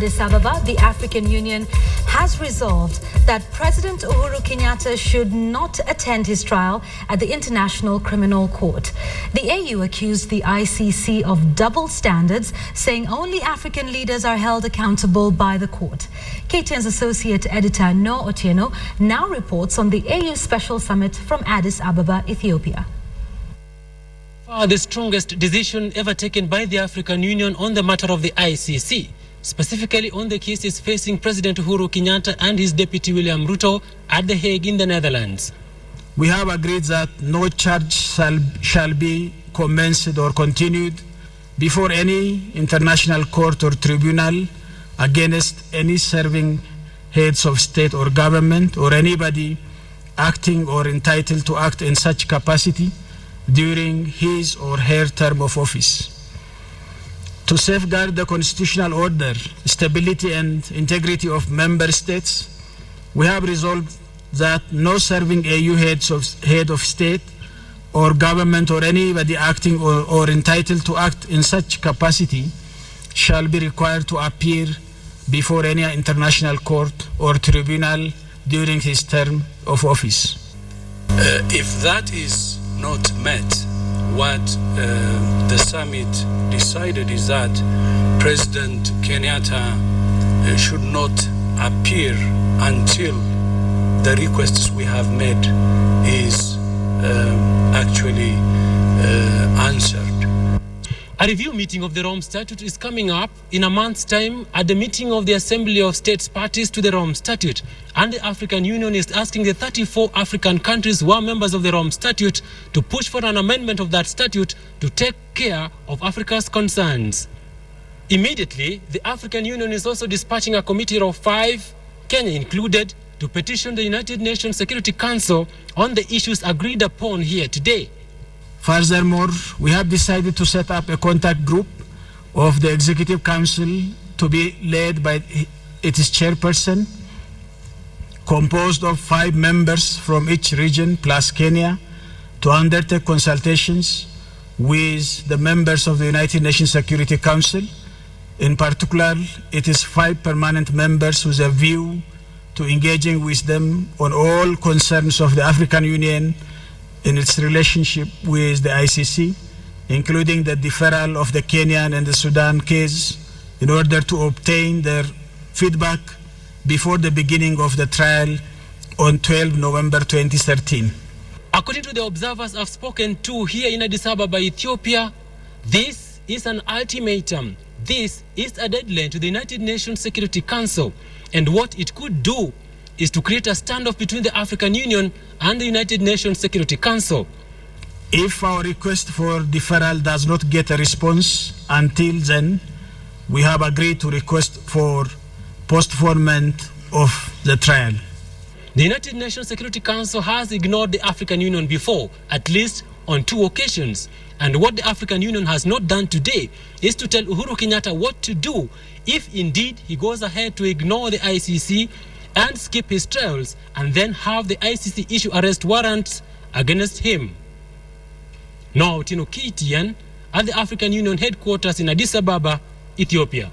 Addis Ababa, the African Union has resolved that President Uhuru Kenyatta should not attend his trial at the International Criminal Court. The AU accused the ICC of double standards, saying only African leaders are held accountable by the court. KTN's associate editor No Otieno now reports on the AU Special Summit from Addis Ababa, Ethiopia. The strongest decision ever taken by the African Union on the matter of the ICC, specifically on the cases facing President Uhuru Kenyatta and his deputy William Ruto at The Hague in the Netherlands. We have agreed that no charge shall be commenced or continued before any international court or tribunal against any serving heads of state or government or anybody acting or entitled to act in such capacity during his or her term of office. To safeguard the constitutional order, stability and integrity of member states, we have resolved that no serving AU head of state or government or anybody acting or entitled to act in such capacity shall be required to appear before any international court or tribunal during his term of office. If that is not met, what the summit decided is that President Kenyatta should not appear until the requests we have made is actually answered. A review meeting of the Rome Statute is coming up in a month's time at the meeting of the Assembly of States Parties to the Rome Statute. And the African Union is asking the 34 African countries who are members of the Rome Statute to push for an amendment of that statute to take care of Africa's concerns. Immediately, the African Union is also dispatching a committee of 5, Kenya included, to petition the United Nations Security Council on the issues agreed upon here today. Furthermore, we have decided to set up a contact group of the Executive Council to be led by its chairperson, composed of 5 members from each region plus Kenya, to undertake consultations with the members of the United Nations Security Council. In particular, it is 5 permanent members with a view to engaging with them on all concerns of the African Union in its relationship with the ICC, including the deferral of the Kenyan and the Sudan case in order to obtain their feedback before the beginning of the trial on 12 November 2013. According to the observers I've spoken to here in Addis Ababa, Ethiopia, this is an ultimatum. This is a deadline to the United Nations Security Council, and what it could do is to create a standoff between the African Union and the United Nations Security Council. If our request for deferral does not get a response until then, we have agreed to request for postponement of the trial. The United Nations Security Council has ignored the African Union before, at least on 2 occasions. And what the African Union has not done today is to tell Uhuru Kenyatta what to do if indeed he goes ahead to ignore the ICC and skip his trials and then have the ICC issue arrest warrants against him. Now, KTN at the African Union headquarters in Addis Ababa, Ethiopia.